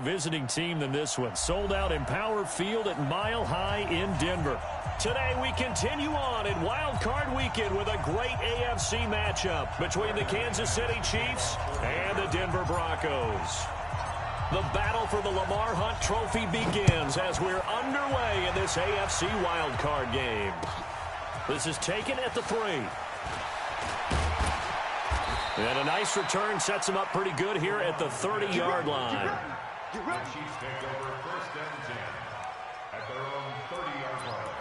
visiting team than this one. Sold out in Power Field at Mile High in Denver. Today we continue on in Wild Card Weekend with a great AFC matchup between the Kansas City Chiefs and the Denver Broncos. The battle for the Lamar Hunt Trophy begins as we're underway in this AFC Wild Card game. This is taken at the 3. And a nice return sets him up pretty good here at the 30-yard line. The Chiefs take over 1st and 10 at their own 30-yard line.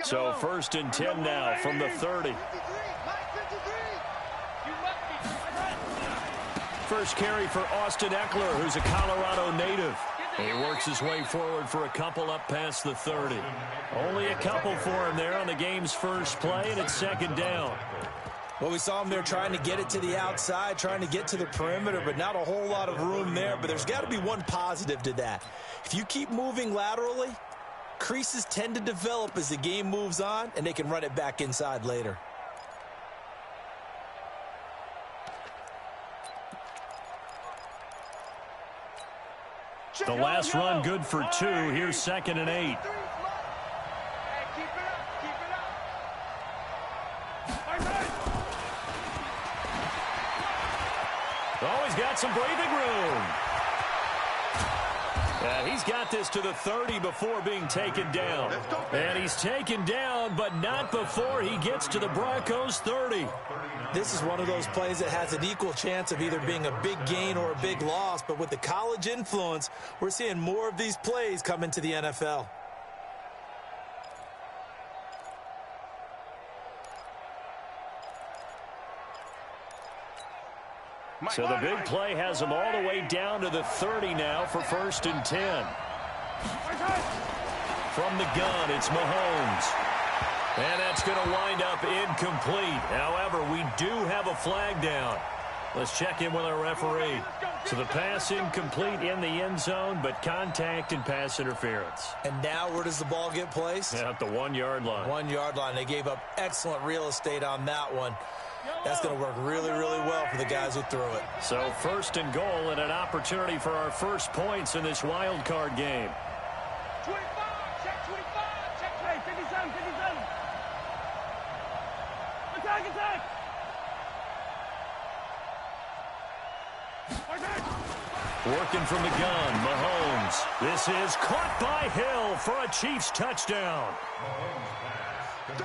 So 1st and 10 now from the 30. First carry for Austin Eckler, who's a Colorado native. He works his way forward for a couple up past the 30. Only a couple for him there on the game's first play, and it's 2nd down. Well, we saw him there trying to get it to the outside, trying to get to the perimeter, but not a whole lot of room there. But there's got to be one positive to that. If you keep moving laterally, creases tend to develop as the game moves on, and they can run it back inside later. The last run good for 2. Here's 2nd and 8. Oh, he's got some breathing room. He's got this to the 30 before being taken down. And he's taken down, but not before he gets to the Broncos' 30. This is one of those plays that has an equal chance of either being a big gain or a big loss. But with the college influence, we're seeing more of these plays come into the NFL. So the big play has him all the way down to the 30 now for 1st and 10. From the gun, it's Mahomes. And that's going to wind up incomplete. However, we do have a flag down. Let's check in with our referee. So the pass incomplete in the end zone, but contact and pass interference. And now where does the ball get placed? At the 1-yard line. 1-yard line. They gave up excellent real estate on that one. That's going to work really, really well for the guys who threw it. So 1st and goal and an opportunity for our first points in this wild card game. 25, check 25, check 57, 57. Attack, attack. Working from the gun, Mahomes. This is caught by Hill for a Chiefs touchdown.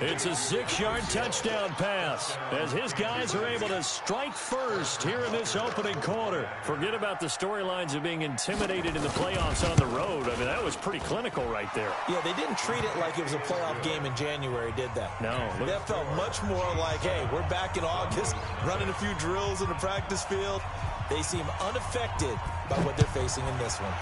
It's a 6-yard touchdown pass as his guys are able to strike first here in this opening quarter. Forget about the storylines of being intimidated in the playoffs on the road. I mean, that was pretty clinical right there. Yeah, they didn't treat it like it was a playoff game in January, did they? No. That felt much more like, hey, we're back in August, running a few drills in the practice field. They seem unaffected by what they're facing in this one.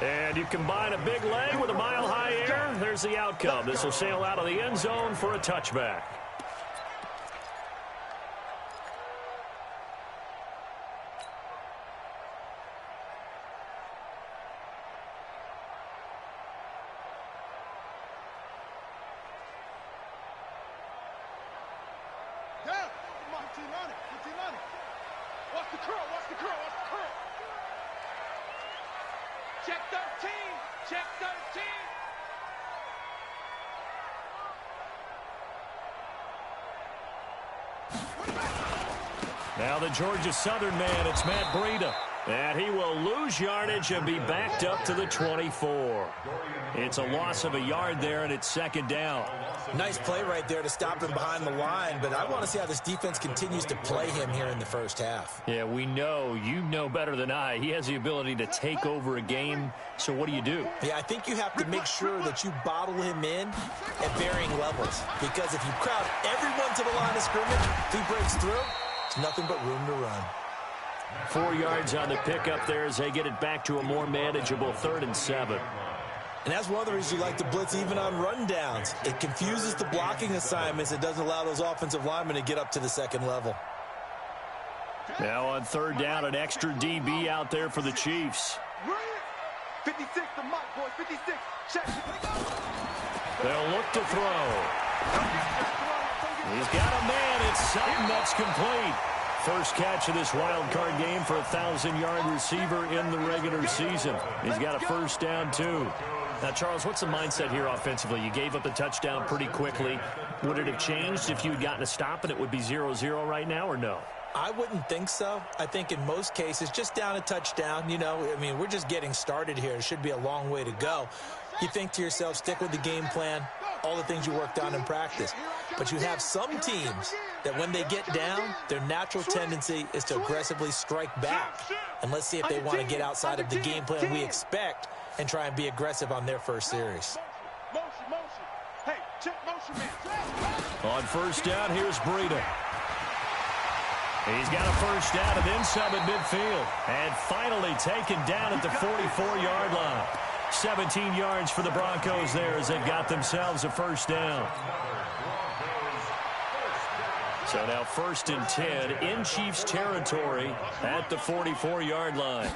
And you combine a big leg with a mile-high air, there's the outcome. This will sail out of the end zone for a touchback. Watch the curl, watch the curl, watch the curl. Check 13, check 13. Now the Georgia Southern man, it's Matt Breida. And he will lose yardage and be backed up to the 24. It's a loss of a yard there, and it's 2nd down. Nice play right there to stop him behind the line, but I want to see how this defense continues to play him here in the first half. Yeah, we know. You know better than I. He has the ability to take over a game, so what do you do? Yeah, I think you have to make sure that you bottle him in at varying levels, because if you crowd everyone to the line of scrimmage, if he breaks through, there's nothing but room to run. 4 yards on the pickup there as they get it back to a more manageable 3rd and 7. And that's one of the reasons you like to blitz even on rundowns. It confuses the blocking assignments. It doesn't allow those offensive linemen to get up to the 2nd level. Now on 3rd down, an extra DB out there for the Chiefs. 56, the mic, boys. 56. Check. They'll look to throw. He's got a man. It's Sutton. That's complete. First catch of this wild card game for a 1,000-yard receiver in the regular season. He's got a first down, too. Now, Charles, what's the mindset here offensively? You gave up the touchdown pretty quickly. Would it have changed if you had gotten a stop and it would be 0-0 right now, or no? I wouldn't think so. I think in most cases, just down a touchdown, you know, I mean, we're just getting started here. It should be a long way to go. You think to yourself, stick with the game plan, all the things you worked on in practice. But you have some teams that when they get down, their natural tendency is to aggressively strike back. And let's see if they want to get outside of the game plan we expect and try and be aggressive on their first series. Motion. Hey, check motion, man. On first down, here's Breida. He's got a first down and then some at midfield. And finally taken down at the 44-yard line. 17 yards for the Broncos there as they've got themselves a first down. So now 1st and 10 in Chiefs territory at the 44-yard line.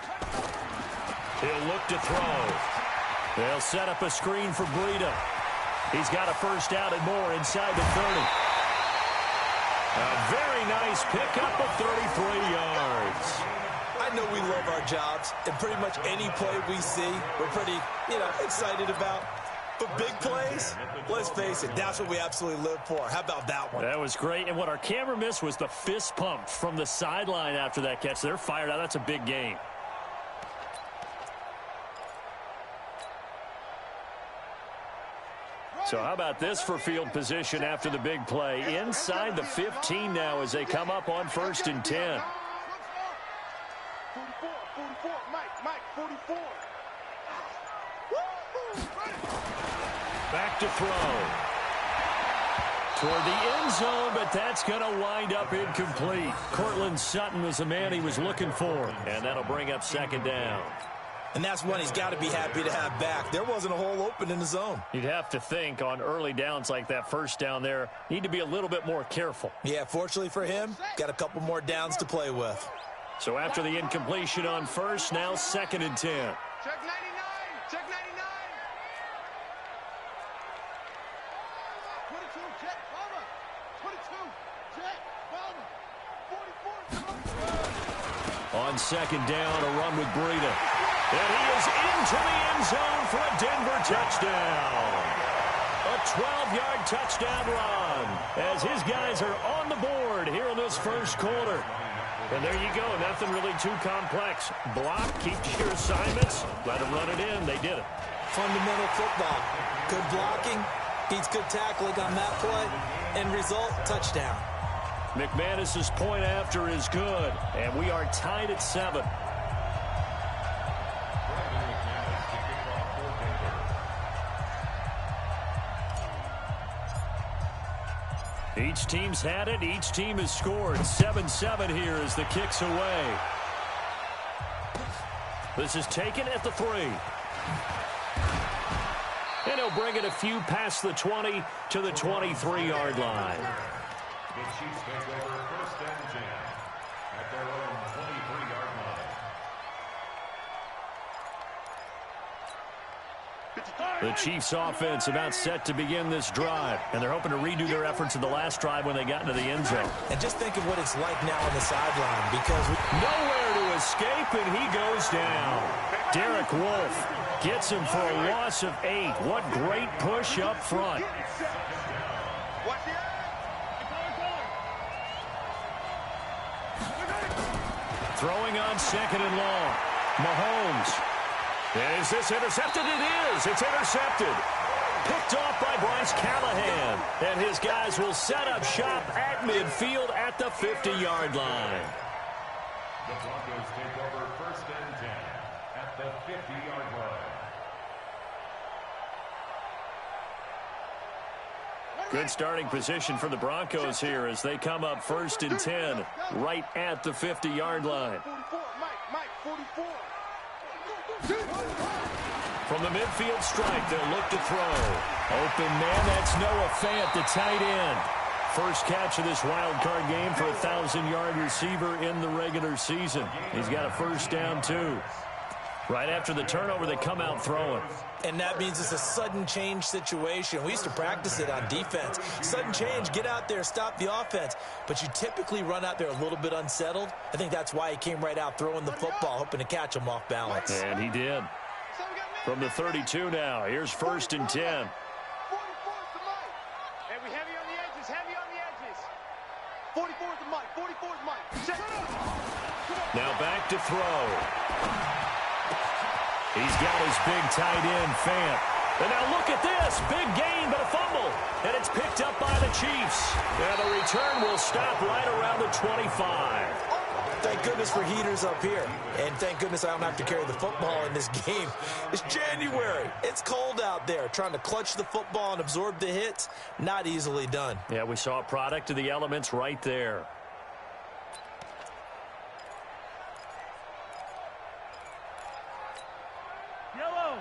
He'll look to throw. They'll set up a screen for Breida. He's got a first down and more inside the 30. A very nice pickup of 33 yards. I know we love our jobs, and pretty much any play we see, we're pretty, excited about. But big plays, let's face it, that's what we absolutely live for. How about that one? That was great. And what our camera missed was the fist pump from the sideline after that catch. They're fired out. That's a big game. So how about this for field position after the big play? Inside the 15 now as they come up on 1st and 10. 44, Mike, 44. Back to throw. Toward the end zone, but that's going to wind up incomplete. Cortland Sutton was the man he was looking for, and that'll bring up 2nd down. And that's one he's got to be happy to have back. There wasn't a hole open in the zone. You'd have to think on early downs like that first down there, need to be a little bit more careful. Yeah, fortunately for him, got a couple more downs to play with. So after the incompletion on first, now 2nd and 10. Check 99. Check 99. 22, check, Palmer. 22, check, Palmer. 44. On 2nd down, a run with Breida. And he is into the end zone for a Denver touchdown. A 12-yard touchdown run as his guys are on the board here in this first quarter. And there you go, nothing really too complex. Block, keep your assignments, let them run it in. They did it. Fundamental football. Good blocking, beats good tackling on that play. End result, touchdown. McManus's point after is good, and we are tied at 7. Each team's had it. Each team has scored. 7-7 here as the kick's away. This is taken at the 3. And he'll bring it a few past the 20 to the 23-yard line. The Chiefs take over 1st and 10 at their own 23-yard line. The Chiefs offense about set to begin this drive, and they're hoping to redo their efforts in the last drive when they got into the end zone. And just think of what it's like now on the sideline, because nowhere to escape, and he goes down. Derek Wolfe gets him for a loss of 8. What great push up front. Throwing on 2nd and long. Mahomes. Is this intercepted? It is. It's intercepted. Picked off by Bryce Callahan. And his guys will set up shop at midfield at the 50-yard line. The Broncos take over 1st and 10 at the 50-yard line. Good starting position for the Broncos here as they come up 1st and 10 right at the 50-yard line. 44, Mike, 44. From the midfield strike, they'll look to throw. Open man, that's Noah Fant, the tight end. First catch of this wild card game for a 1,000-yard receiver in the regular season. He's got a first down, too. Right after the turnover, they come out throwing. And that means it's a sudden change situation. We used to practice it on defense. Sudden change, get out there, stop the offense. But you typically run out there a little bit unsettled. I think that's why he came right out throwing the football, hoping to catch him off balance. And he did. From the 32 now, here's 1st and 10. Hey, we heavy on the edges, heavy on the edges. 44 is the mic, 44 is mic. Check. Now back to throw. He's got his big tight end, Fant. And now look at this. Big gain, but a fumble. And it's picked up by the Chiefs. And the return will stop right around the 25. Thank goodness for heaters up here. And thank goodness I don't have to carry the football in this game. It's January. It's cold out there. Trying to clutch the football and absorb the hits, not easily done. Yeah, we saw a product of the elements right there.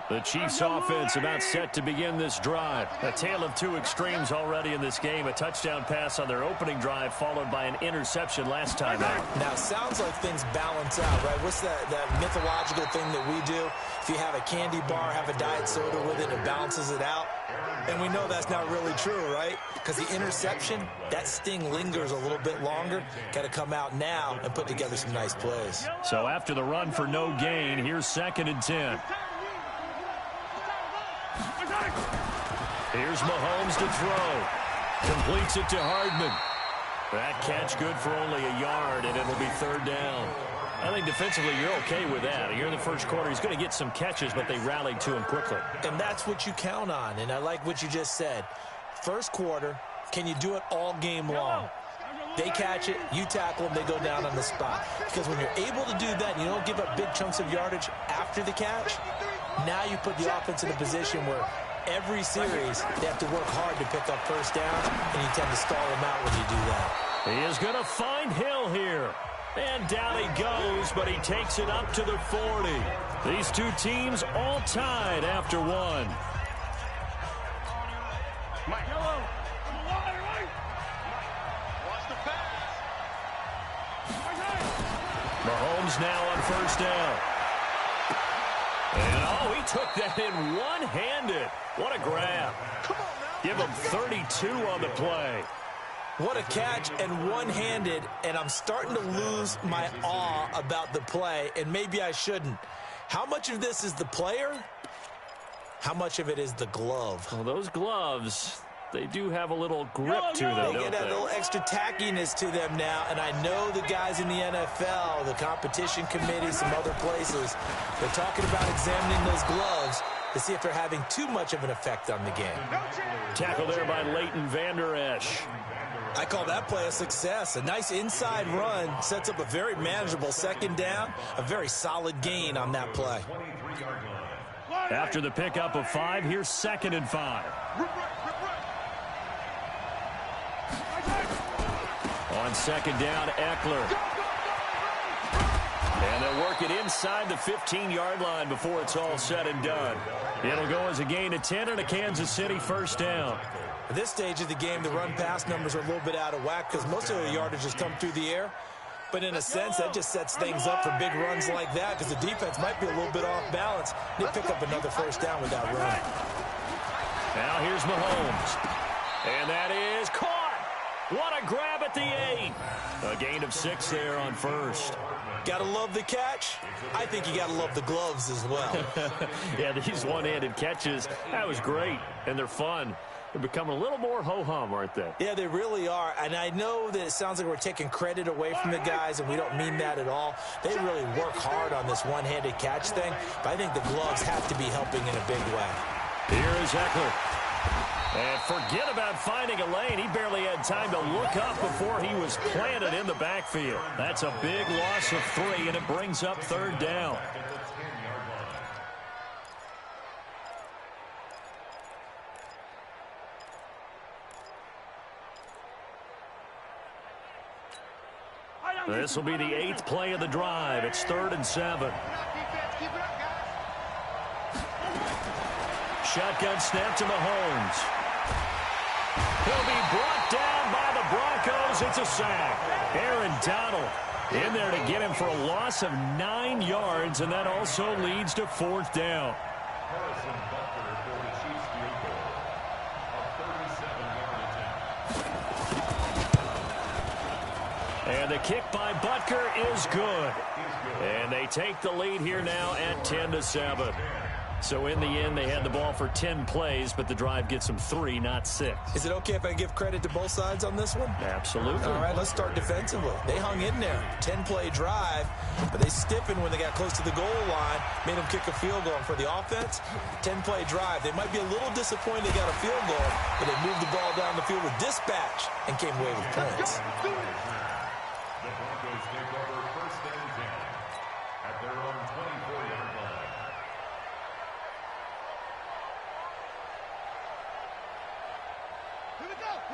The Chiefs offense about set to begin this drive. A tale of two extremes already in this game. A touchdown pass on their opening drive followed by an interception last time out. Now, it sounds like things balance out, right? What's that mythological thing that we do? If you have a candy bar, have a diet soda with it, it balances it out. And we know that's not really true, right? Because the interception, that sting lingers a little bit longer. Got to come out now and put together some nice plays. So after the run for no gain, here's 2nd and 10. Here's Mahomes to throw. Completes it to Hardman. That catch good for only a yard, and it'll be 3rd down. I think defensively you're okay with that. Here in the first quarter, he's going to get some catches, but they rallied to him quickly. And that's what you count on, and I like what you just said. First quarter, can you do it all game long? They catch it, you tackle them, they go down on the spot. Because when you're able to do that, and you don't give up big chunks of yardage after the catch, now you put the offense in a position where every series they have to work hard to pick up first downs, and you tend to stall them out when you do that. He is going to find Hill here. And down he goes, but he takes it up to the 40. These two teams all tied after one. Mahomes now on 1st down. And, oh, he took that in one-handed. What a grab. Give him 32 on the play. What a catch and one-handed, and I'm starting to lose my awe about the play, and maybe I shouldn't. How much of this is the player? How much of it is the glove? Well, those gloves, they do have a little grip to them, They get that little extra tackiness to them now, and I know the guys in the NFL, the competition committee, some other places, they're talking about examining those gloves to see if they're having too much of an effect on the game. Tackle there by Leighton Vander Esch. I call that play a success. A nice inside run sets up a very manageable 2nd down, a very solid gain on that play. After the pickup of 5, here's 2nd and 5. On 2nd down, Eckler. And they'll work it inside the 15-yard line before it's all said and done. It'll go as a gain of 10 and a Kansas City 1st down. At this stage of the game, the run-pass numbers are a little bit out of whack because most of the yardage has come through the air. But in a sense, that just sets things up for big runs like that because the defense might be a little bit off balance. They pick up another 1st down with that run. Now here's Mahomes. And that is caught. What a grab at the 8. A gain of 6 there on 1st. Gotta love the catch. I think you gotta love the gloves as well. Yeah, these one-handed catches, that was great, and they're fun. They're becoming a little more ho-hum, aren't they? Yeah, they really are. And I know that it sounds like we're taking credit away from the guys, and we don't mean that at all. They really work hard on this one-handed catch thing, but I think the gloves have to be helping in a big way. Here is Eckler. And forget about finding a lane. He barely had time to look up before he was planted in the backfield. That's a big loss of 3, and it brings up 3rd down. This will be the 8th play of the drive. It's 3rd and 7. Shotgun snap to Mahomes. He'll be brought down by the Broncos. It's a sack. Aaron Donald In there to get him for a loss of 9 yards, and that also leads to 4th down. Harrison Butker for the Chiefs field goal. A 37-yard attempt. And the kick by Butker is good. And they take the lead here now at 10-7. So in the end, they had the ball for 10 plays, but the drive gets them 3, not 6. Is it okay if I give credit to both sides on this one? Absolutely. All right, let's start defensively. They hung in there. 10-play drive, but they stiffened when they got close to the goal line, made them kick a field goal. And for the offense, 10-play drive. They might be a little disappointed they got a field goal, but they moved the ball down the field with dispatch and came away with points. The Broncos take over 1st and 10 at their own 24-yard line.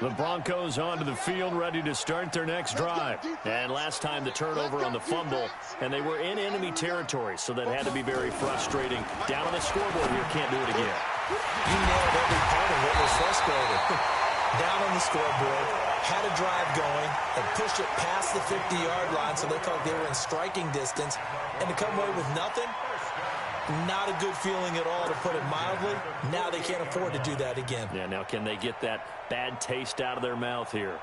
The Broncos onto the field, ready to start their next drive. And last time the turnover on the fumble, and they were in enemy territory, so that had to be very frustrating. Down on the scoreboard here, can't do it again. You nailed every part of what was frustrating. Down on the scoreboard, had a drive going, and pushed it past the 50-yard line, so they felt they were in striking distance. And to come away with nothing, not a good feeling at all, to put it mildly. Now they can't afford to do that again. Yeah, now can they get that bad taste out of their mouth here?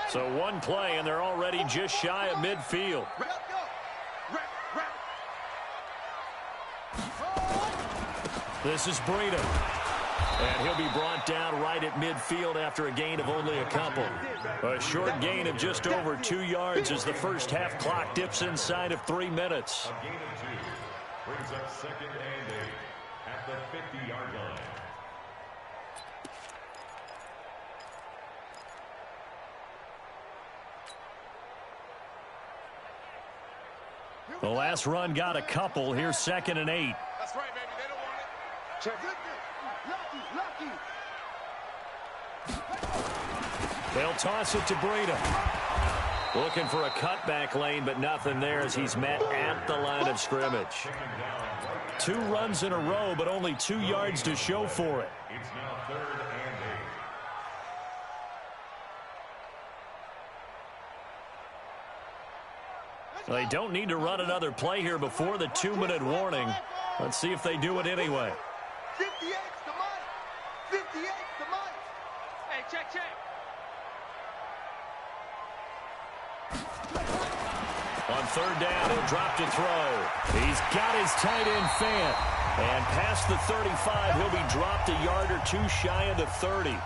So one play, and they're already just shy of midfield. This is Breida. And he'll be brought down right at midfield after a gain of only a couple. A short gain of just over 2 yards as the first half clock dips inside of 3 minutes. A gain of 2 brings up 2nd and 8 at the 50-yard line. The last run got a couple. Here's 2nd and 8. That's right, baby. They don't want it. Check it. Lucky. They'll toss it to Breida. Looking for a cutback lane, but nothing there as he's met at the line of scrimmage. 2 runs in a row, but only 2 yards to show for it. It's now 3rd and 8. They don't need to run another play here before the 2-minute warning. Let's see if they do it anyway. 58's the money. 58's the money. Hey, check. On 3rd down, he'll drop to throw. He's got his tight end Fant. And past the 35, he'll be dropped a yard or 2 shy of the 30.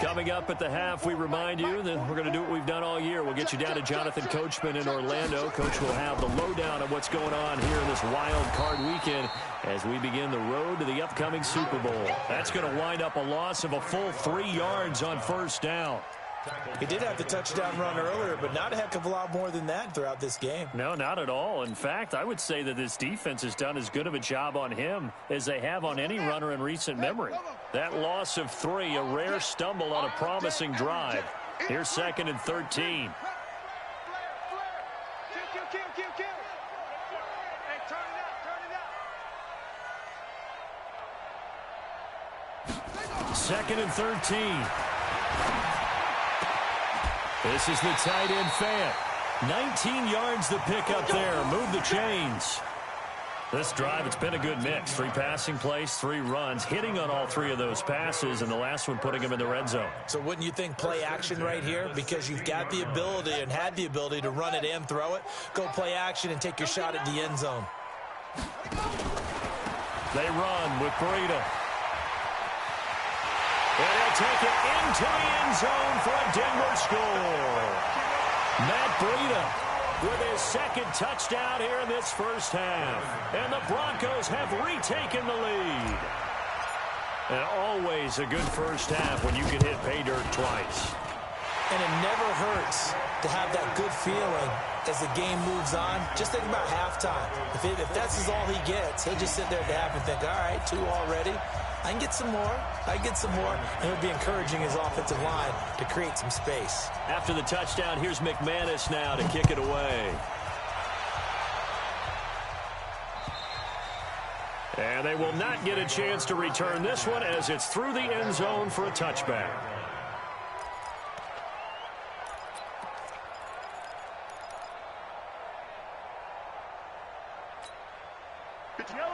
Coming up at the half, we remind you that we're going to do what we've done all year. We'll get you down to Jonathan Coachman in Orlando. Coach will have the lowdown of what's going on here in this wild card weekend as we begin the road to the upcoming Super Bowl. That's going to wind up a loss of a full 3 yards on 1st down. He did have the touchdown run earlier, but not a heck of a lot more than that throughout this game. No, not at all. In fact, I would say that this defense has done as good of a job on him as they have on any runner in recent memory. That loss of 3, a rare stumble on a promising drive. Here's 2nd and 13. Kill. Hey, turn it up. 2nd and 13. This is the tight end Fant. 19 yards the pick up there. Move the chains. This drive, it's been a good mix. 3 passing plays, 3 runs, hitting on all 3 of those passes, and the last one putting him in the red zone. So wouldn't you think play action right here? Because you've got the ability and had the ability to run it and throw it. Go play action and take your shot at the end zone. They run with Breida. And he'll take it into the end zone for a Denver score. Matt Breida with his 2nd touchdown here in this first half. And the Broncos have retaken the lead. And always a good first half when you can hit pay dirt twice. And it never hurts to have that good feeling as the game moves on, just think about halftime. If that's all he gets, he'll just sit there at the half and think, all right, 2 already. I can get some more. And he'll be encouraging his offensive line to create some space. After the touchdown, here's McManus now to kick it away. And they will not get a chance to return this one as it's through the end zone for a touchback.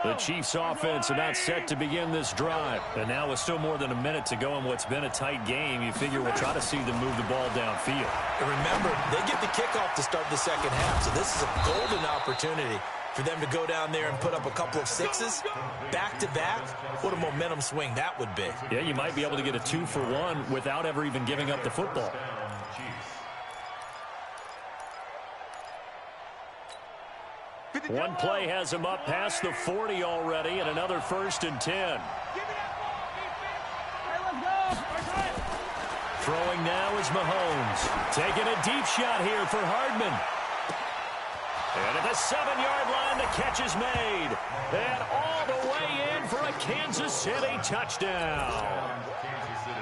The Chiefs offense about set to begin this drive. And now with still more than a minute to go in what's been a tight game, you figure we'll try to see them move the ball downfield. And remember, they get the kickoff to start the second half, so this is a golden opportunity for them to go down there and put up a couple of 6s back-to-back. What a momentum swing that would be. Yeah, you might be able to get a 2-for-1 without ever even giving up the football. One play has him up past the 40 already, and another 1st and 10. Throwing now is Mahomes. Taking a deep shot here for Hardman. And at the 7-yard line, the catch is made. And all the way in for a Kansas City touchdown.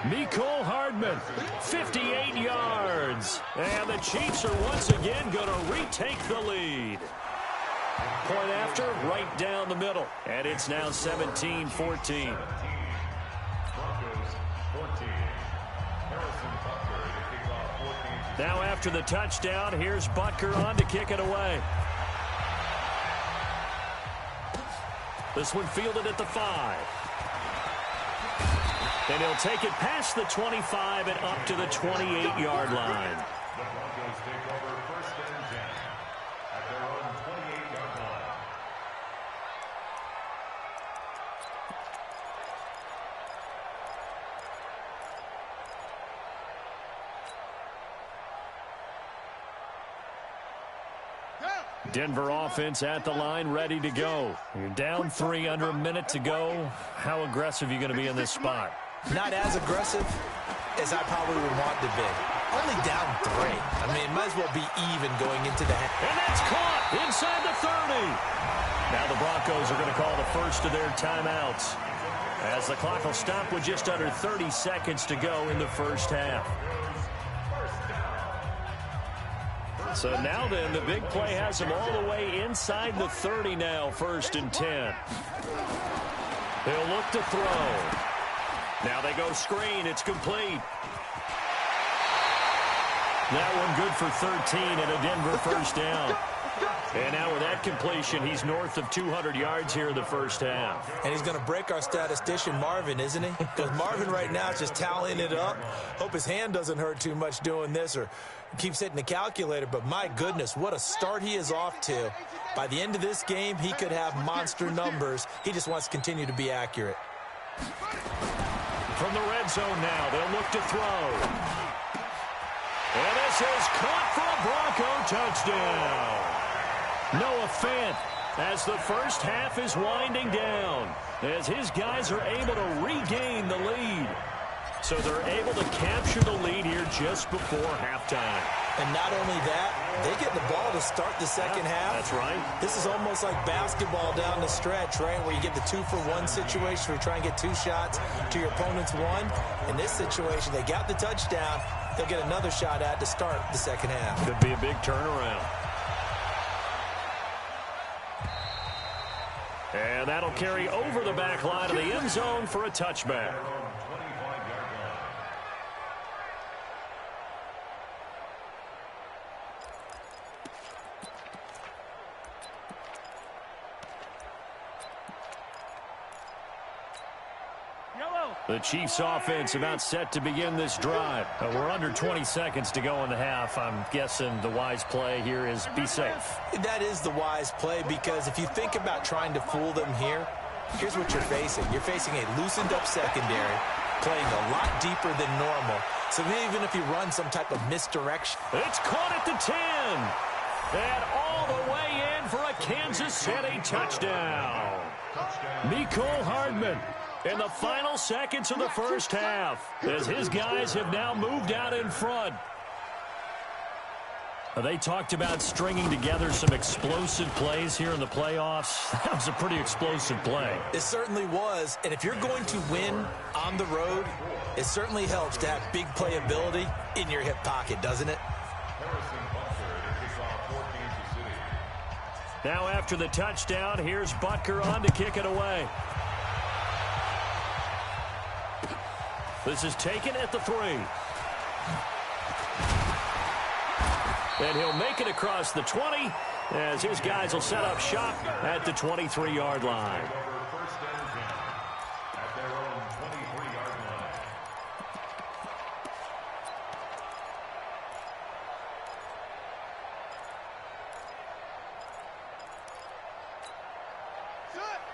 Mecole Hardman, 58 yards. And the Chiefs are once again going to retake the lead. Point after, right down the middle. And it's now 17-14. Now after the touchdown, here's Butker on to kick it away. This one fielded at the 5. And he'll take it past the 25 and up to the 28-yard line. The Broncos take over 1st and 10 at their own 28-yard line. Denver offense at the line, ready to go. You're down 3, under a minute to go. How aggressive are you going to be in this spot? Not as aggressive as I probably would want to be. Only down 3. I mean, might as well be even going into the half. And that's caught inside the 30. Now the Broncos are going to call the first of their timeouts, as the clock will stop with just under 30 seconds to go in the first half. So now then, the big play has them all the way inside the 30 now, 1st and 10. They'll look to throw. Now they go screen. It's complete. That one good for 13 and a Denver 1st down. And now with that completion, he's north of 200 yards here in the first half. And he's going to break our statistician Marvin, isn't he? Because Marvin right now is just tallying it up. Hope his hand doesn't hurt too much doing this or keeps hitting the calculator. But my goodness, what a start he is off to. By the end of this game, he could have monster numbers. He just wants to continue to be accurate. From the red zone now, they'll look to throw. And this is caught for a Bronco touchdown. Noah Fant, as the first half is winding down, as his guys are able to regain the lead. So they're able to capture the lead here just before halftime. And not only that, they get the ball to start the second half. That's right. This is almost like basketball down the stretch, right, where you get the 2-for-1 situation where you try and get 2 shots to your opponent's 1. In this situation, they got the touchdown. They'll get another shot at to start the second half. Could be a big turnaround. And that'll carry over the back line of the end zone for a touchback. The Chiefs offense about set to begin this drive. We're under 20 seconds to go in the half. I'm guessing the wise play here is be safe. That is the wise play, because if you think about trying to fool them here, here's what you're facing. You're facing a loosened up secondary, playing a lot deeper than normal. So even if you run some type of misdirection. It's caught at the 10. And all the way in for a Kansas City touchdown. Mecole Hardman in the final seconds of the first half, as his guys have now moved out in front. They talked about stringing together some explosive plays here in the playoffs. That was a pretty explosive play. It certainly was. And if you're going to win on the road, it certainly helps to have big playability in your hip pocket, doesn't it? Now after the touchdown, here's Butker on to kick it away. This is taken at the 3. And he'll make it across the 20 as his guys will set up shop at the 23-yard line.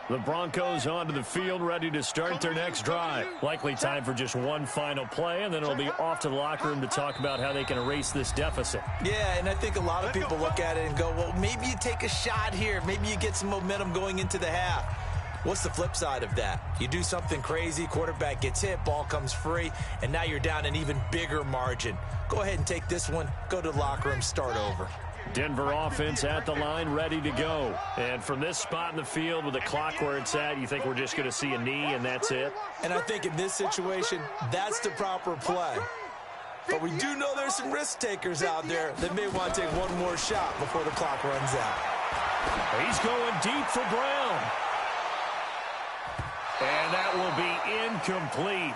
The Broncos onto the field, ready to start their next drive. Likely time for just one final play, and then it'll be off to the locker room to talk about how they can erase this deficit. Yeah, and I think a lot of people look at it and go, well, maybe you take a shot here. Maybe you get some momentum going into the half. What's the flip side of that? You do something crazy, quarterback gets hit, ball comes free, and now you're down an even bigger margin. Go ahead and take this one, go to the locker room, start over. Denver offense at the line, ready to go. And from this spot in the field with the clock where it's at, you think we're just going to see a knee and that's it? And I think in this situation, that's the proper play. But we do know there's some risk takers out there that may want to take one more shot before the clock runs out. He's going deep for Brown. And that will be incomplete.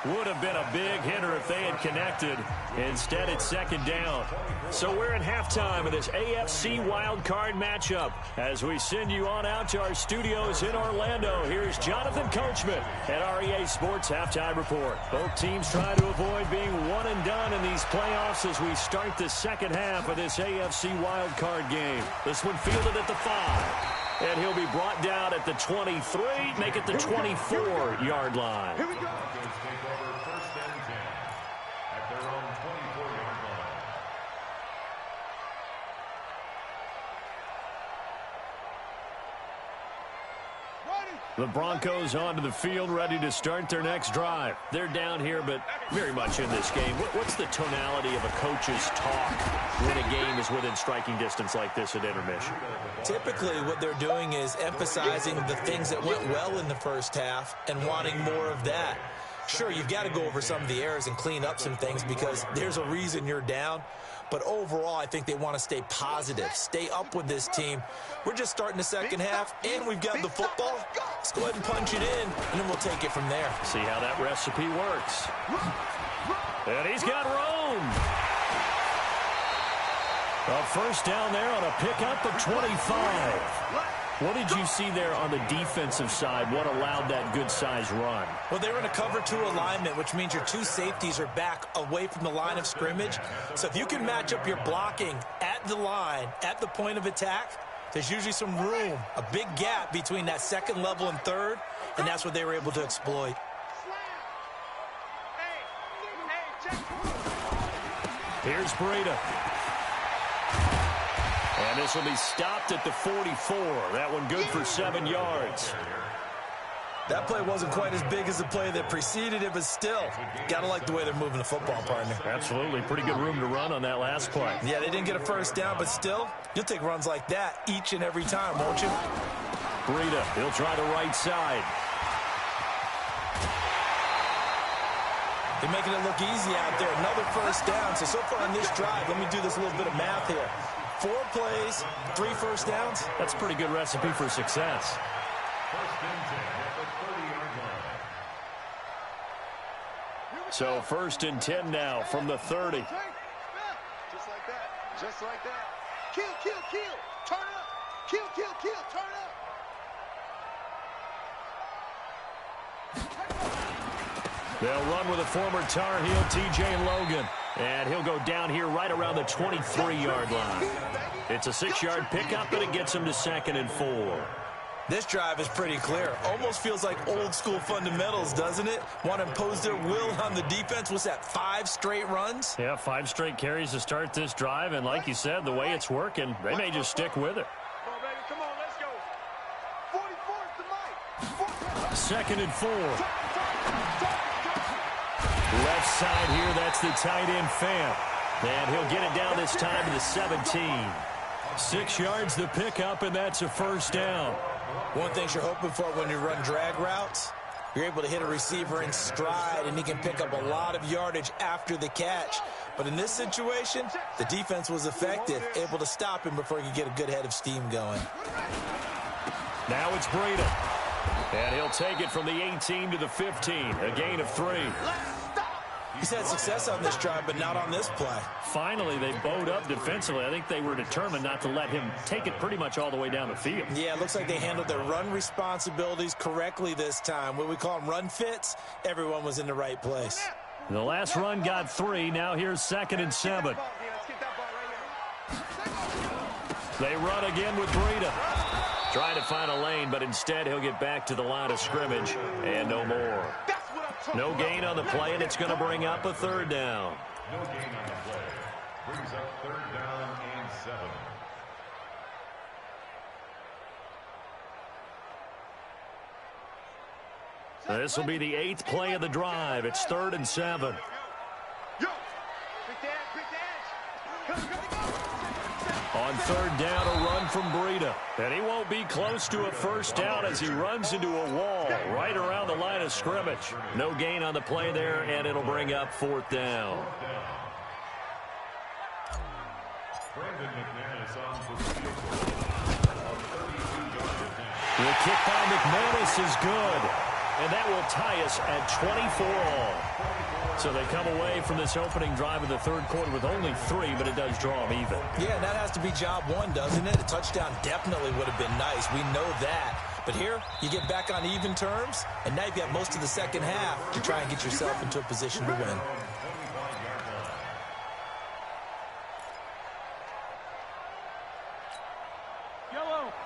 Would have been a big hitter if they had connected. Instead, it's second down. So we're at halftime of this AFC wildcard matchup. As we send you on out to our studios in Orlando, here's Jonathan Coachman at REA Sports Halftime Report. Both teams trying to avoid being one and done in these playoffs as we start the second half of this AFC wildcard game. This one fielded at the 5. And he'll be brought down at the 23, make it the 24-yard line. Here we go. Take over first and 10 at their own 24-yard line. The Broncos onto the field, ready to start their next drive. They're down here, but very much in this game. What's the tonality of a coach's talk when a game is within striking distance like this at intermission? Typically, what they're doing is emphasizing the things that went well in the first half and wanting more of that. Sure, you've got to go over some of the errors and clean up some things because there's a reason you're down. But overall, I think they want to stay positive, stay up with this team. We're just starting the second half, and we've got the football. Let's go ahead and punch it in, and then we'll take it from there. See how that recipe works. And he's got room. A first down there on a pickup of 25. What did you see there on the defensive side? What allowed that good-sized run? Well, they were in a cover 2 alignment, which means your 2 safeties are back away from the line of scrimmage. So if you can match up your blocking at the line, at the point of attack, there's usually some room, a big gap between that second level and third, and that's what they were able to exploit. Here's Breida. And this will be stopped at the 44. That one good for 7 yards. That play wasn't quite as big as the play that preceded it, but still, got to like the way they're moving the football, partner. Absolutely. Pretty good room to run on that last play. Yeah, they didn't get a first down, but still, you'll take runs like that each and every time, won't you? Breida, he'll try the right side. They're making it look easy out there. Another first down. So far on this drive, let me do this little bit of math here. 4 plays, 3 first downs. That's a pretty good recipe for success. First and 10 at the 30-yard line. So first and 10 now from the 30. Just like that. Just like that. Kill, kill, kill. Turn up. Kill, kill, kill. Turn up. They'll run with a former Tar Heel, T.J. Logan. And he'll go down here right around the 23-yard line. It's a 6-yard pickup, but it gets him to 2nd and 4. This drive is pretty clear. Almost feels like old-school fundamentals, doesn't it? Want to impose their will on the defense. What's that, 5 straight runs? Yeah, 5 straight carries to start this drive. And like you said, the way it's working, they may just stick with it. Come on, baby. Come on, let's go. 44 is the mic. 2nd and 4. Left side here, that's the tight end, Fant. And he'll get it down this time to the 17. 6 yards to pick up, and that's a first down. One thing you're hoping for when you run drag routes, you're able to hit a receiver in stride, and he can pick up a lot of yardage after the catch. But in this situation, the defense was effective, able to stop him before he could get a good head of steam going. Now it's Breida. And he'll take it from the 18 to the 15, a gain of 3. He's had success on this drive, but not on this play. Finally, they bowed up defensively. I think they were determined not to let him take it pretty much all the way down the field. Yeah, it looks like they handled their run responsibilities correctly this time. What we call them run fits, everyone was in the right place. The last run got 3. Now here's 2nd and 7. They run again with Breida. Trying to find a lane, but instead he'll get back to the line of scrimmage and no more. No gain on the play, and it's going to bring up a 3rd down. No gain on the play. Brings up 3rd down and 7. This will be the 8th play of the drive. It's 3rd and 7. On 3rd down, a run from Breida. And he won't be close to a first down as he runs into a wall right around the line of scrimmage. No gain on the play there, and it'll bring up 4th down. The kick by McManus is good. And that will tie us at 24 all. So they come away from this opening drive of the 3rd quarter with only 3, but it does draw them even. Yeah, and that has to be job 1, doesn't it? A touchdown definitely would have been nice. We know that. But here, you get back on even terms, and now you've got most of the second half to try and get yourself into a position to win.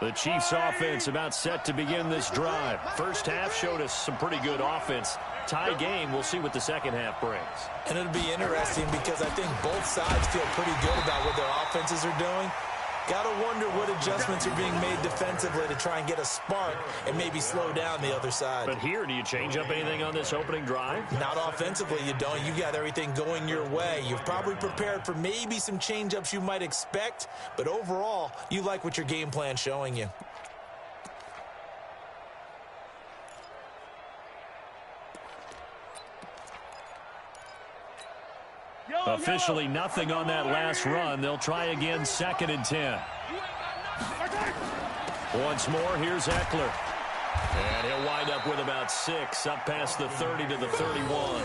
The Chiefs offense about set to begin this drive. First half showed us some pretty good offense. Tie game, we'll see what the second half brings. And it'll be interesting because I think both sides feel pretty good about what their offenses are doing. Got to wonder what adjustments are being made defensively to try and get a spark and maybe slow down the other side. But here, do you change up anything on this opening drive? Not offensively, you don't. You got everything going your way. You've probably prepared for maybe some change-ups you might expect, but overall, you like what your game plan's showing you. Officially nothing on that last run. They'll try again, 2nd and 10. Once more, here's Eckler. And he'll wind up with about 6, up past the 30 to the 31.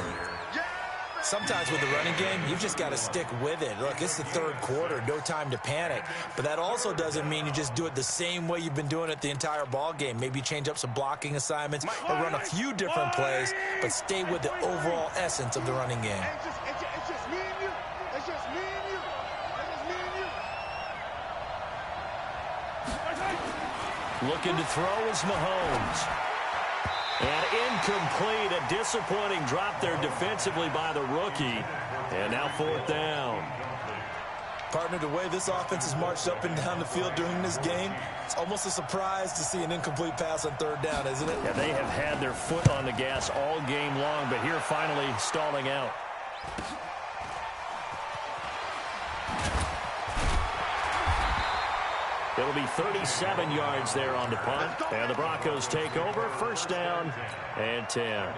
Sometimes with the running game, you've just got to stick with it. Look, it's the 3rd quarter, no time to panic. But that also doesn't mean you just do it the same way you've been doing it the entire ball game. Maybe change up some blocking assignments or run a few different plays, but stay with the overall essence of the running game. It's just me and you. It's just me and you. It's just me and you. Looking to throw is Mahomes. And incomplete, a disappointing drop there defensively by the rookie. And now 4th down. Partner, the way this offense has marched up and down the field during this game, it's almost a surprise to see an incomplete pass on 3rd down, isn't it? Yeah, they have had their foot on the gas all game long, but here finally stalling out. It'll be 37 yards there on the punt. And the Broncos take over. 1st down and 10.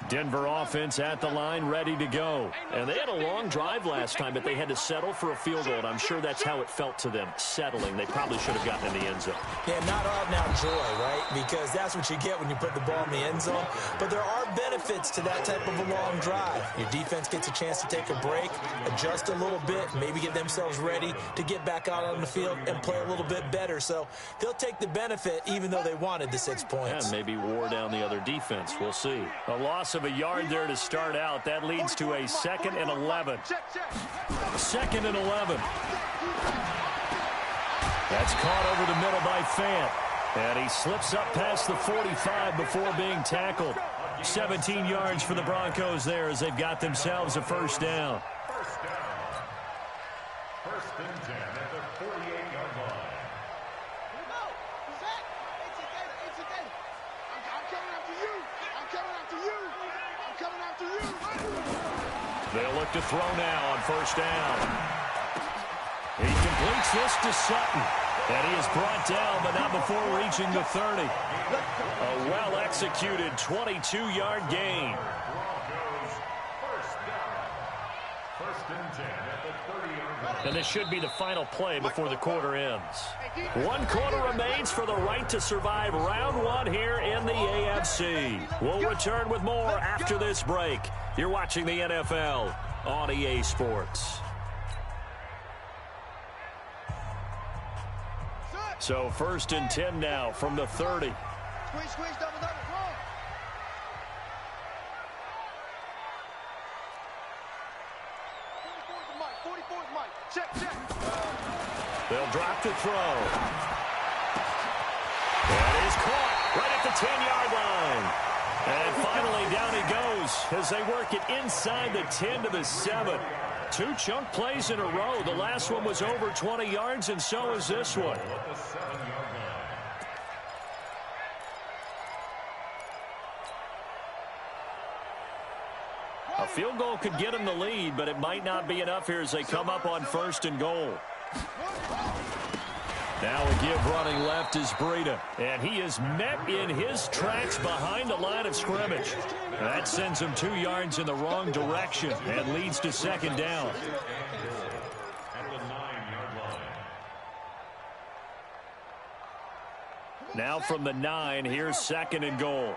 Denver offense at the line, ready to go. And they had a long drive last time, but they had to settle for a field goal, and I'm sure that's how it felt to them, settling. They probably should have gotten in the end zone. Yeah, not out-and-out joy, right? Because that's what you get when you put the ball in the end zone. But there are benefits to that type of a long drive. Your defense gets a chance to take a break, adjust a little bit, maybe get themselves ready to get back out on the field and play a little bit better. So they'll take the benefit even though they wanted the 6 points. And maybe wore down the other defense. We'll see. A loss of a yard there to start out. That leads to a 2nd and 11. 2nd and 11. That's caught over the middle by Fant. And he slips up past the 45 before being tackled. 17 yards for the Broncos there as they've got themselves a 1st down. 1st and 10 at the 48-yard line. They'll look to throw now on first down. He completes this to Sutton. And he is brought down, but not before reaching the 30. A well-executed 22-yard gain. And this should be the final play before the quarter ends. 1 quarter remains for the right to survive round 1 here in the AFC. We'll return with more after this break. You're watching the NFL on EA Sports. So 1st and 10 now from the 30. Squeeze, double, come on. 44's Mike. Check. They'll drop to throw. That is caught right at the 10-yard line. And finally down he goes as they work it inside the 10 to the 7. 2 chunk plays in a row. The last one was over 20 yards, and so is this one. A field goal could get them the lead, but it might not be enough here as they come up on 1st and goal. Now a give running left is Breida, and he is met in his tracks behind the line of scrimmage. That sends him 2 yards in the wrong direction and leads to 2nd down. Now from the 9, here's 2nd and goal.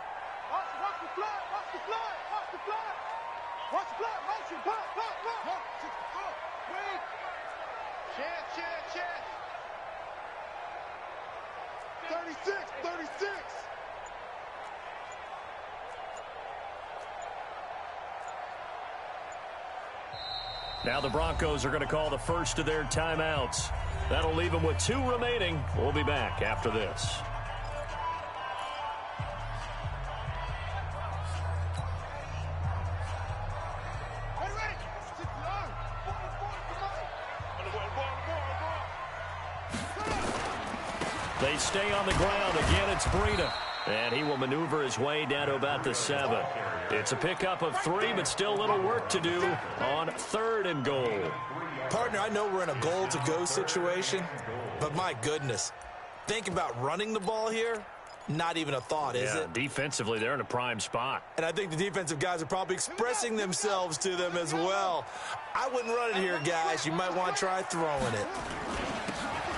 Check. 36. Now the Broncos are going to call the first of their timeouts. That'll leave them with 2 remaining. We'll be back after this. They stay on the ground. Again, it's Breida. And he will maneuver his way down to about the 7. It's a pickup of 3, but still a little work to do on 3rd and goal. Partner, I know we're in a goal-to-go situation, but my goodness, think about running the ball here, not even a thought, is it? Defensively, they're in a prime spot. And I think the defensive guys are probably expressing themselves to them as well. I wouldn't run it here, guys. You might want to try throwing it.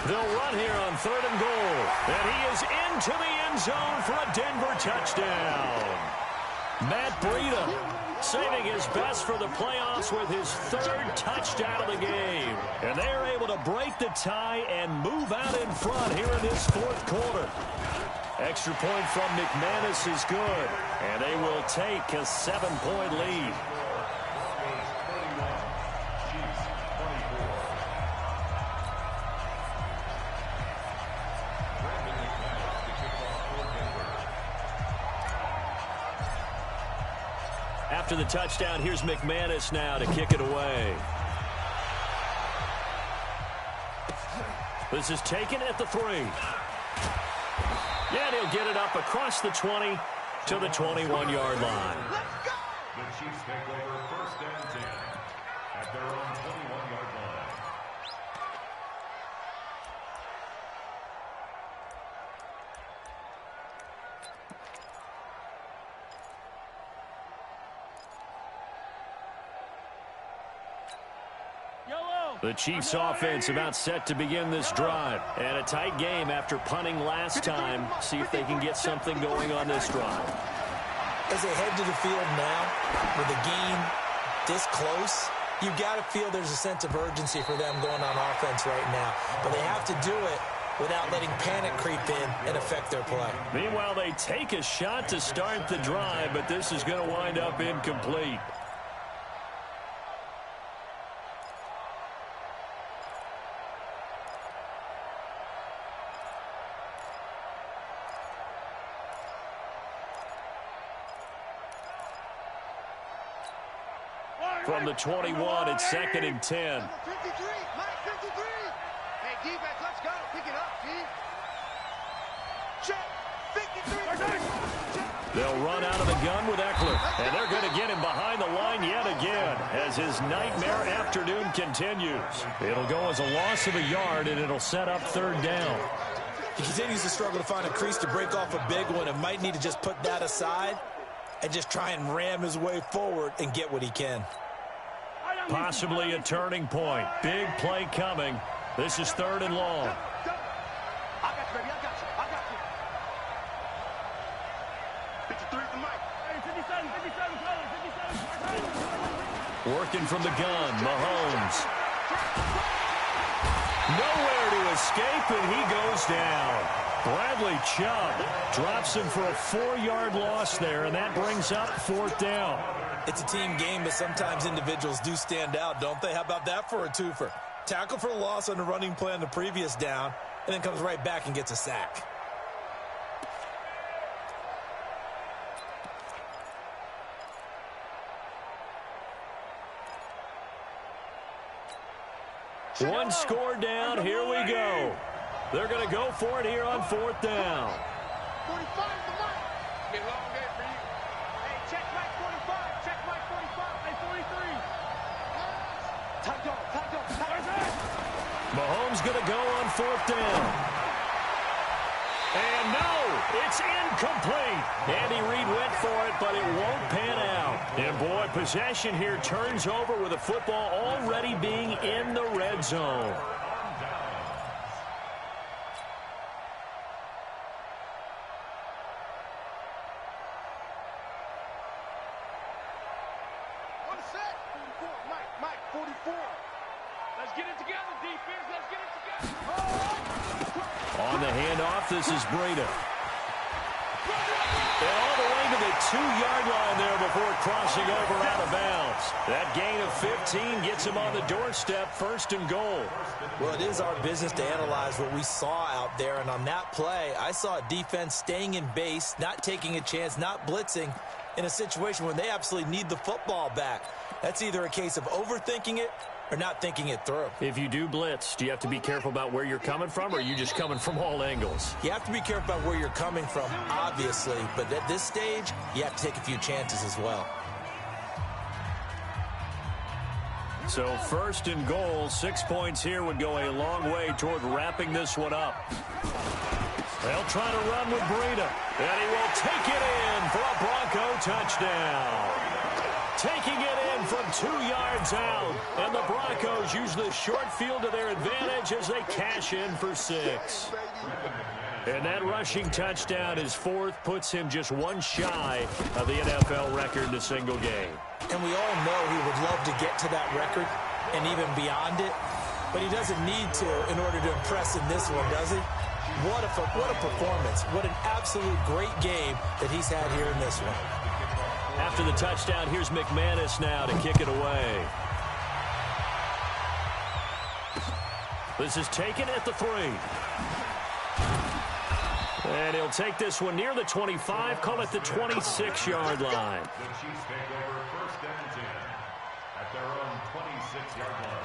They'll run here on 3rd and goal. And he is into the end zone for a Denver touchdown. Matt Breida saving his best for the playoffs with his 3rd touchdown of the game. And they're able to break the tie and move out in front here in this 4th quarter. Extra point from McManus is good. And they will take a 7-point lead. After the touchdown, here's McManus now to kick it away. This is taken at the 3. And he'll get it up across the 20 to the 21-yard line. The Chiefs take over 1st and 10 at their own 21-yard line. The Chiefs offense about set to begin this drive. And a tight game after punting last time. See if they can get something going on this drive. As they head to the field now, with the game this close, you got to feel there's a sense of urgency for them going on offense right now. But they have to do it without letting panic creep in and affect their play. Meanwhile, they take a shot to start the drive, but this is going to wind up incomplete. From the 21, it's 2nd and 10. 53, Mike 53. Hey, defense, let's go. Pick it up, G. Check. 53. Check. They'll run out of the gun with Eckler, and they're going to get him behind the line yet again as his nightmare afternoon continues. It'll go as a loss of a yard, and it'll set up third down. He continues to struggle to find a crease to break off a big one and might need to just put that aside and just try and ram his way forward and get what he can. Possibly a turning point. Big play coming. This is third and long. Working from the gun, Mahomes. Nowhere to escape, and he goes down. Bradley Chubb drops him for a 4-yard loss there, and that brings up fourth down. It's a team game, but sometimes individuals do stand out, don't they? How about that for a twofer? Tackle for a loss on the running play on the previous down, and then comes right back and gets a sack. One score down, here we go. They're going to go for it here on fourth down. 45 to Mike. Be a long day for you. Hey, check Mike 45. Check Mike 45. Hey, 43. Tight dog, tight dog, tight dog. Mahomes going to go on fourth down. And no, it's incomplete. Andy Reid went for it, but it won't pan out. And boy, possession here turns over with the football already being in the red zone. One set. 44. Mike, 44. Let's get it together, defense. Let's get it together. On the handoff, this is Breida. And all the way to the 2-yard line there before crossing over out of bounds. That gain of 15 gets him on the doorstep, first and goal. Well, it is our business to analyze what we saw out there, and on that play, I saw a defense staying in base, not taking a chance, not blitzing, in a situation where they absolutely need the football back. That's either a case of overthinking it or not thinking it through. If you do blitz, do you have to be careful about where you're coming from, or are you just coming from all angles? You have to be careful about where you're coming from, obviously, but at this stage, you have to take a few chances as well. So first and goal, 6 points here would go a long way toward wrapping this one up. They'll try to run with Breida, and he will take it in for a Bronco touchdown. Taking it in from 2 yards out, and the Broncos use the short field to their advantage as they cash in for 6. And that rushing touchdown, his fourth, puts him just one shy of the NFL record in a single game. And we all know he would love to get to that record and even beyond it, but he doesn't need to in order to impress in this one, does he? What a performance. What an absolute great game that he's had here in this one. After the touchdown, here's McManus now to kick it away. This is taken at the 3. And he'll take this one near the 25, call it the 26-yard line. The Chiefs take over first and 10 at their own 26-yard line.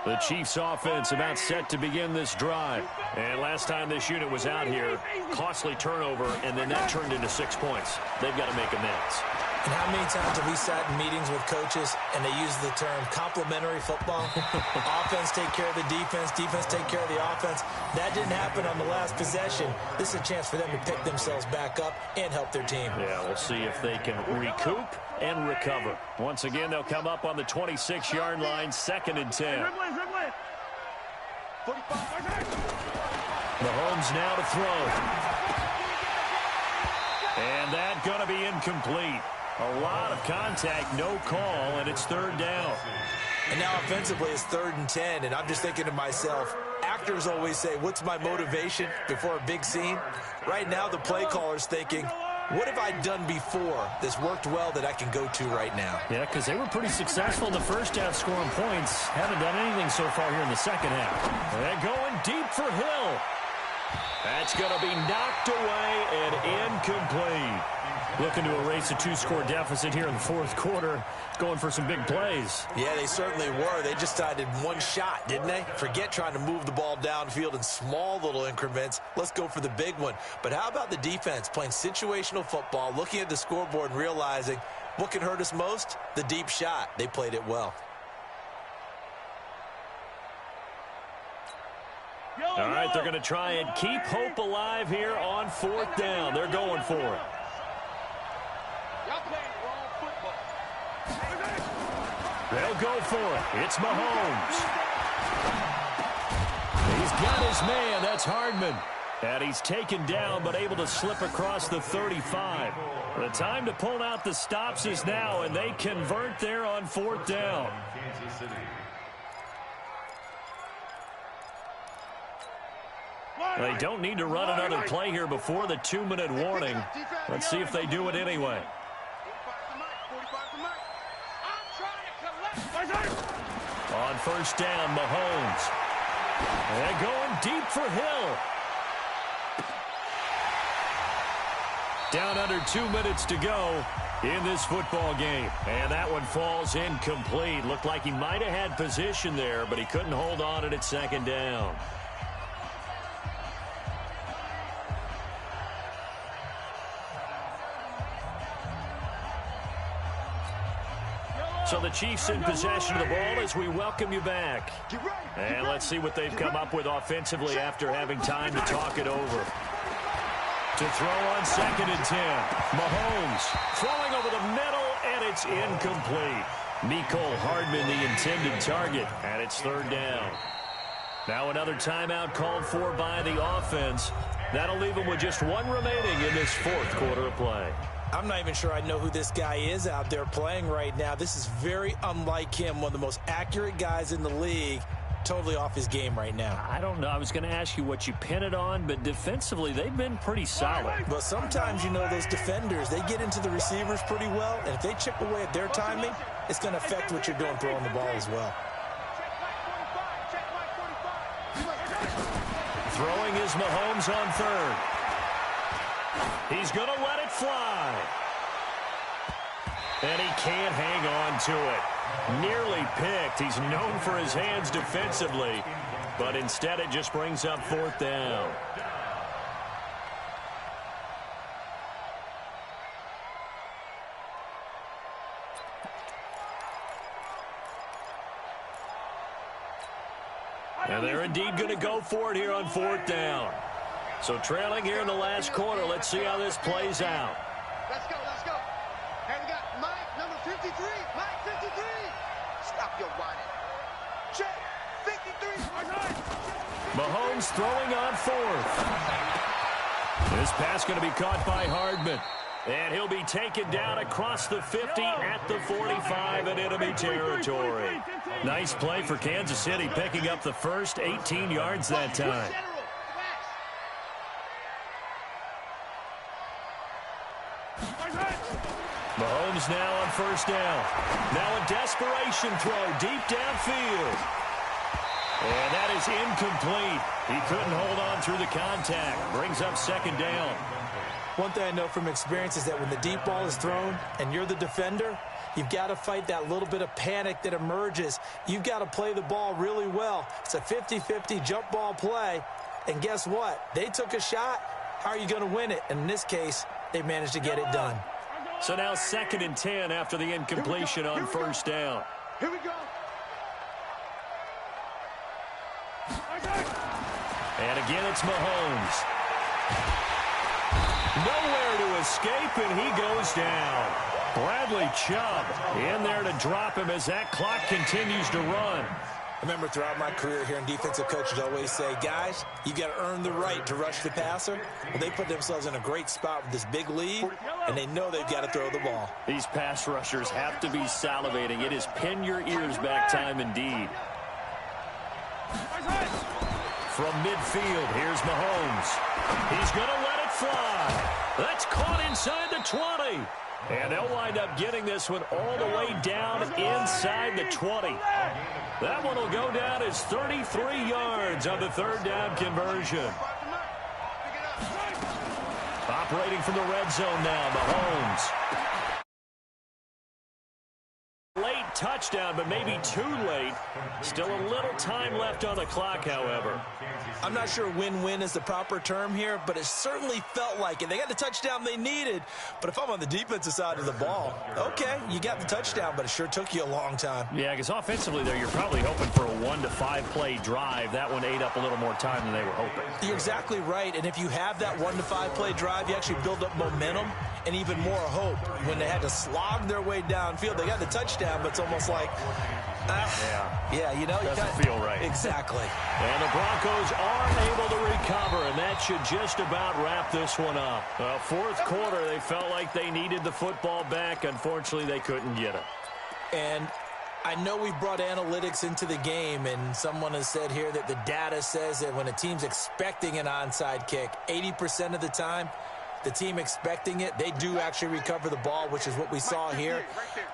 The Chiefs offense about set to begin this drive. And last time this unit was out here, costly turnover, and then that turned into 6 points. They've got to make amends. And how many times have we sat in meetings with coaches and they use the term complementary football? Offense take care of the defense, defense take care of the offense. That didn't happen on the last possession. This is a chance for them to pick themselves back up and help their team. Yeah, we'll see if they can recoup and recover. Once again, they'll come up on the 26-yard line, 2nd and 10. Mahomes now to throw. And that going to be incomplete. A lot of contact, no call, and it's 3rd down. And now offensively it's 3rd and 10, and I'm just thinking to myself, actors always say, what's my motivation before a big scene? Right now the play caller's thinking, what have I done before that's worked well that I can go to right now? Yeah, because they were pretty successful in the first half scoring points. Haven't done anything so far here in the second half. They're going deep for Hill. That's going to be knocked away and incomplete. Looking to erase a 2-score deficit here in the fourth quarter, going for some big plays. Yeah, they certainly were. They just decided one shot, didn't they? Forget trying to move the ball downfield in small little increments. Let's go for the big one. But how about the defense playing situational football, looking at the scoreboard and realizing what can hurt us most? The deep shot. They played it well. All right, they're going to try and keep hope alive here on fourth down. They're going for it. They'll go for it. It's Mahomes. He's got his man. That's Hardman. And he's taken down but able to slip across the 35. The time to pull out the stops is now, and they convert there on fourth down. They don't need to run another play here before the 2-minute warning. Let's see if they do it anyway. On first down, Mahomes. And going deep for Hill. Down under 2 minutes to go in this football game. And that one falls incomplete. Looked like he might have had position there, but he couldn't hold on at second down. So the Chiefs in possession of the ball as we welcome you back. And let's see what they've come up with offensively after having time to talk it over. To throw on 2nd and 10. Mahomes throwing over the middle, and it's incomplete. Mecole Hardman, the intended target, and it's 3rd down. Now another timeout called for by the offense. That'll leave them with just one remaining in this fourth quarter of play. I'm not even sure I know who this guy is out there playing right now. This is very unlike him, one of the most accurate guys in the league. Totally off his game right now. I don't know. I was going to ask you what you pin it on, but defensively, they've been pretty solid. Well, sometimes, you know, those defenders, they get into the receivers pretty well, and if they chip away at their timing, it's going to affect what you're doing throwing the ball as well. Throwing is Mahomes on 3rd. He's going to let it fly. And he can't hang on to it. Nearly picked. He's known for his hands defensively, but instead it just brings up 4th down. And they're indeed going to go for it here on 4th down. So trailing here in the last quarter. Let's see how this plays out. Let's go, let's go. And we got Mike, number 53. Mike, 53. Stop your whining. Check, 53. Mahomes throwing on 4th. This pass going to be caught by Hardman. And he'll be taken down across the 50 at the 45 in enemy territory. Nice play for Kansas City, picking up the first 18 yards that time. Mahomes now on first down. Now a desperation throw deep downfield. And that is incomplete. He couldn't hold on through the contact. Brings up 2nd down. One thing I know from experience is that when the deep ball is thrown and you're the defender, you've got to fight that little bit of panic that emerges. You've got to play the ball really well. It's a 50-50 jump ball play. And guess what? They took a shot. How are you going to win it? And in this case, they managed to get it done. So now 2nd and 10 after the incompletion on first down. Here we go. And again, it's Mahomes. Nowhere to escape, and he goes down. Bradley Chubb in there to drop him as that clock continues to run. I remember throughout my career hearing defensive coaches always say, guys, you got to earn the right to rush the passer. Well, they put themselves in a great spot with this big lead, and they know they've got to throw the ball. These pass rushers have to be salivating. It is pin your ears back time indeed. From midfield, here's Mahomes. He's going to let it fly. That's caught inside the 20. And they'll wind up getting this one all the way down inside the 20. That one will go down as 33 yards on the 3rd down conversion. Operating from the red zone now, Mahomes. Late touchdown, but maybe too late. Still a little time left on the clock, however. I'm not sure win-win is the proper term here, but it certainly felt like it. They got the touchdown they needed, but if I'm on the defensive side of the ball, okay, you got the touchdown, but it sure took you a long time. Yeah, because offensively there, you're probably hoping for a 1 to 5 play drive. That one ate up a little more time than they were hoping. You're exactly right, and if you have that 1 to 5 play drive, you actually build up momentum and even more hope. When they had to slog their way downfield, they got the touchdown, but it's almost like, you know, doesn't feel right. Exactly. And the Broncos are able to recover, and that should just about wrap this one up. Fourth quarter, they felt like they needed the football back. Unfortunately, they couldn't get it. And I know we brought analytics into the game, and someone has said here that the data says that when a team's expecting an onside kick, 80% of the time, the team expecting it, they do actually recover the ball, which is what we saw here.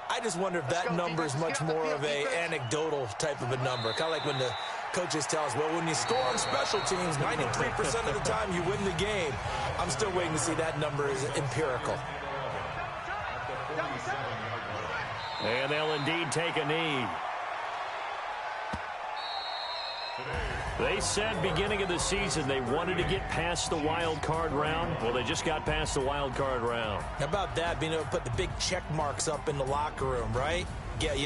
I just wonder if that number is much more of a anecdotal type of a number. Kind of like when the coaches tell us, well, when you score on special teams, 93% of the time you win the game. I'm still waiting to see that number is empirical. And they'll indeed take a knee. They said beginning of the season they wanted to get past the wild card round. Well, they just got past the wild card round. How about that, being able to put the big check marks up in the locker room, right? Get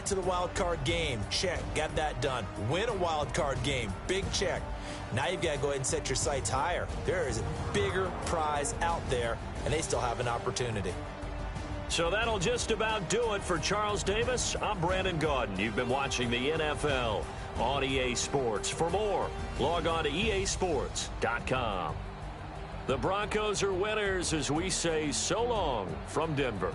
to the wild card game, check, got that done. Win a wild card game, big check. Now you've got to go ahead and set your sights higher. There is a bigger prize out there, and they still have an opportunity. So that'll just about do it for Charles Davis. I'm Brandon Gaudin. You've been watching the NFL on EA Sports. For more, log on to easports.com. The Broncos are winners as we say so long from Denver.